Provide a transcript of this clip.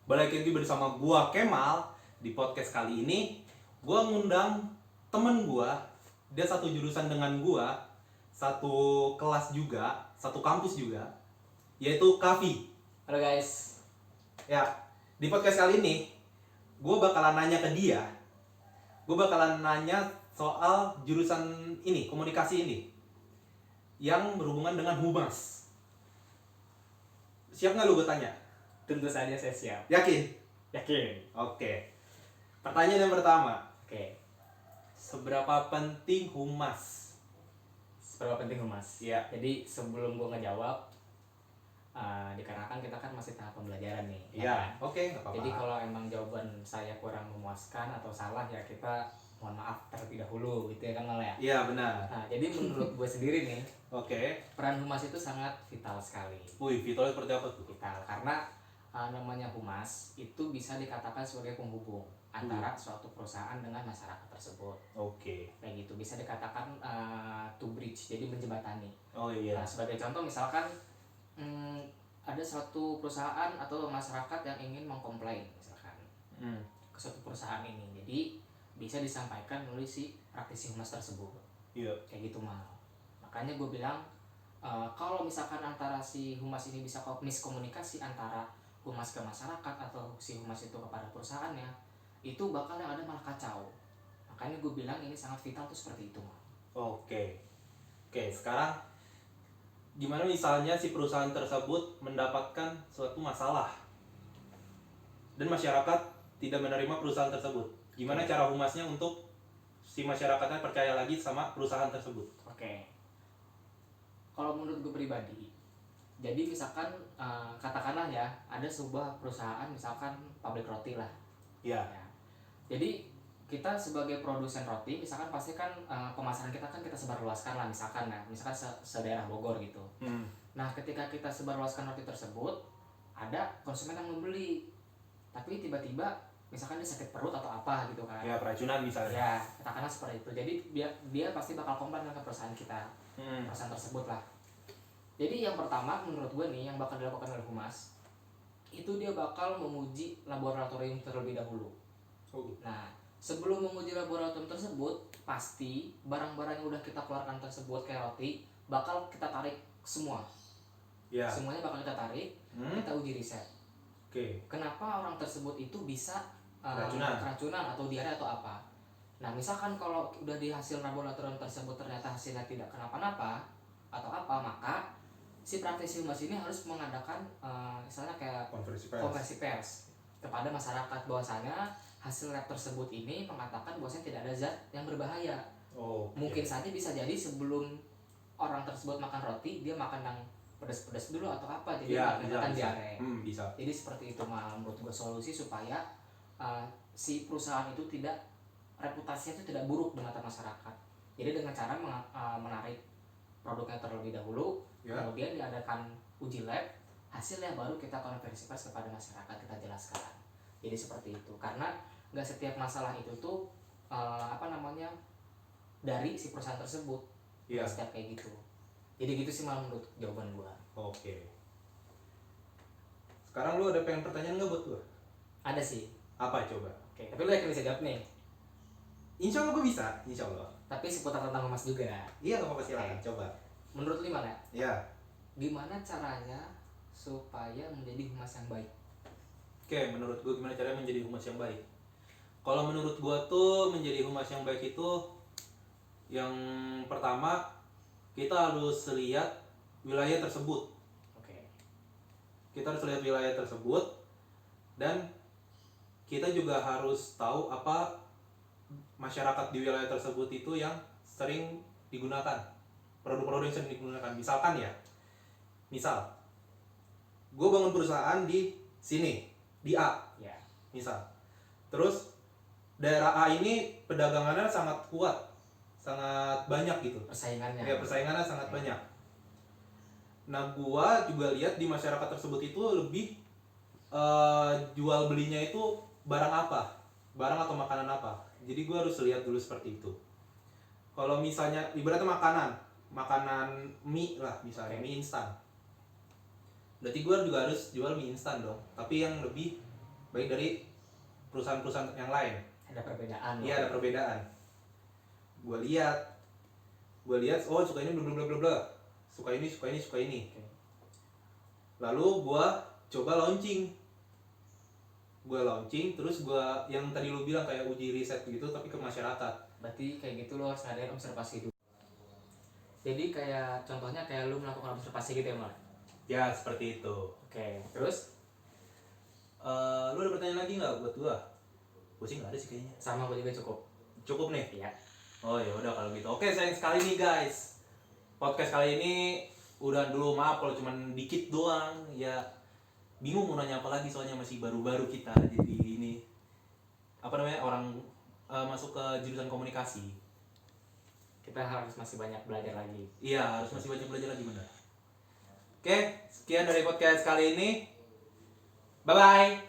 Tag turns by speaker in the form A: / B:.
A: Balik lagi bersama gua Kemal. Di podcast kali ini gua ngundang temen gua. Dia satu jurusan dengan gua, satu kelas juga, satu kampus juga, yaitu Kavi.
B: Halo guys.
A: Ya, di podcast kali ini gua bakalan nanya ke dia. Gua bakalan nanya soal jurusan ini, komunikasi ini, yang berhubungan dengan humas. Siap nggak lu gue tanya?
B: Tentu saja saya siap.
A: Yakin?
B: Yakin.
A: Oke. Pertanyaan yang pertama.
B: Oke.
A: Seberapa penting humas?
B: Seberapa penting humas?
A: Iya.
B: Jadi sebelum gua ngejawab, dikarenakan kita kan masih tahap pembelajaran nih.
A: Iya. Oke, nggak apa-apa.
B: Jadi kalau emang jawaban saya kurang memuaskan atau salah ya kita mohon maaf terlebih dahulu gitu ya kan Mal ya.
A: Iya, benar.
B: Nah jadi menurut gue sendiri nih,
A: Oke.
B: peran humas itu sangat vital sekali.
A: Wih, vital seperti apa tuh?
B: Vital karena namanya humas itu bisa dikatakan sebagai penghubung antara suatu perusahaan dengan masyarakat tersebut.
A: Oke.
B: Kayak gitu bisa dikatakan to bridge, jadi menjembatani.
A: Oh iya.
B: Nah, sebagai contoh misalkan ada suatu perusahaan atau masyarakat yang ingin mengkomplain misalkan ke suatu perusahaan ini, jadi bisa disampaikan melalui si praktisi humas tersebut.
A: Iya.
B: Kayak gitu Mal. Makanya gue bilang kalau misalkan antara si humas ini bisa miskomunikasi antara humas ke masyarakat atau si humas itu kepada perusahaannya, itu bakal yang ada malah kacau. Makanya gue bilang ini sangat vital tuh seperti itu Mal.
A: Oke. Oke, sekarang gimana misalnya si perusahaan tersebut mendapatkan suatu masalah dan masyarakat tidak menerima perusahaan tersebut? Gimana cara humasnya untuk si masyarakatnya percaya lagi sama perusahaan tersebut?
B: Oke. Kalau menurut gue pribadi, jadi misalkan katakanlah ya ada sebuah perusahaan misalkan pabrik roti lah.
A: Iya.
B: Ya. Jadi kita sebagai produsen roti misalkan pasti kan pemasaran kita kan kita sebarluaskan lah misalkan ya, misalkan se-daerah Bogor gitu. Nah ketika kita sebarluaskan roti tersebut, ada konsumen yang membeli, tapi tiba-tiba misalkan dia sakit perut atau apa gitu kan.
A: Ya, keracunan misalnya.
B: Ya, katakanlah seperti itu. Jadi dia pasti bakal komplain ke perusahaan kita. Perusahaan tersebut lah. Jadi yang pertama menurut gue nih yang bakal dilakukan oleh humas itu dia bakal menguji laboratorium terlebih dahulu. Nah, sebelum menguji laboratorium tersebut, pasti barang-barang yang udah kita keluarkan tersebut kayak roti bakal kita tarik semua.
A: Ya.
B: Semuanya bakal kita tarik, kita uji riset.
A: Oke.
B: Kenapa orang tersebut itu bisa
A: keracunan
B: atau diare atau apa? Nah, misalkan kalau udah di hasil laboratorium tersebut ternyata hasilnya tidak kenapa-napa atau apa, maka si praktisi humas ini harus mengadakan misalnya kayak konversi pers kepada masyarakat bahwasanya hasil lab tersebut ini mengatakan bahwasanya tidak ada zat yang berbahaya. Mungkin saja bisa jadi sebelum orang tersebut makan roti dia makan yang pedas-pedas dulu atau apa, jadi mengakibatkan diare.
A: Bisa.
B: Jadi seperti itu menurut gue solusi supaya si perusahaan itu tidak, reputasinya itu tidak buruk di mata masyarakat. Jadi dengan cara menarik produknya terlebih dahulu, kemudian diadakan uji lab, hasilnya baru kita konversi pers kepada masyarakat, kita jelaskan. Jadi seperti itu, karena nggak setiap masalah itu tuh dari si perusahaan tersebut. Nggak setiap kayak gitu. Jadi gitu sih malah menurut jawaban gua.
A: Oke. Sekarang lu ada pengen pertanyaan nggak buat gua?
B: Ada sih.
A: Apa coba?
B: Oke, tapi lu yakin bisa jawab nih?
A: Insya Allah gua bisa, insya Allah.
B: Tapi seputar tentang humas juga.
A: Iya, nggak apa-apa, silakan. Coba.
B: Menurut lu gimana?
A: Iya.
B: Gimana caranya supaya menjadi humas yang baik?
A: Oke, menurut gua gimana caranya menjadi humas yang baik? Kalau menurut gua tuh menjadi humas yang baik itu yang pertama kita harus lihat wilayah tersebut.
B: Oke.
A: Kita harus lihat wilayah tersebut dan kita juga harus tahu apa masyarakat di wilayah tersebut itu yang sering digunakan, produk-produk yang sering digunakan. Misalkan ya, gue bangun perusahaan di sini, di A, misal. Terus daerah A ini perdagangannya sangat kuat, sangat banyak gitu.
B: Persaingannya.
A: Ya, persaingannya sangat banyak. Nah, gue juga lihat di masyarakat tersebut itu lebih jual belinya itu barang apa, barang atau makanan apa. Jadi gue harus lihat dulu seperti itu. Kalau misalnya ibaratnya makanan mie lah misalnya, mie instan, berarti gue juga harus jual mie instan dong, tapi yang lebih baik dari perusahaan-perusahaan yang lain.
B: Ada perbedaan.
A: Iya, ada perbedaan. Gue lihat, oh suka ini bla bla bla bla, suka ini.
B: Okay.
A: Lalu gue coba launching, terus gue yang tadi lu bilang kayak uji riset gitu tapi ke masyarakat.
B: Berarti kayak gitu lo harus ngadain observasi dulu. Jadi kayak contohnya kayak lu melakukan observasi gitu ya, Mar?
A: Ya seperti itu.
B: Oke, terus
A: lu ada pertanyaan lagi nggak buat gue? Gue sih nggak ada sih kayaknya.
B: sama gue juga
A: Cukup nih.
B: Iya.
A: Oh ya udah kalau gitu. Oke, sayang sekali nih guys. Podcast kali ini udah dulu, maaf kalau cuman dikit doang. Ya bingung mau nanya apa lagi soalnya masih baru-baru kita. Jadi ini apa namanya, orang masuk ke jurusan komunikasi.
B: Kita harus masih banyak belajar lagi.
A: Iya, harus masih banyak belajar lagi, benar. Oke, sekian dari podcast kali ini. Bye bye.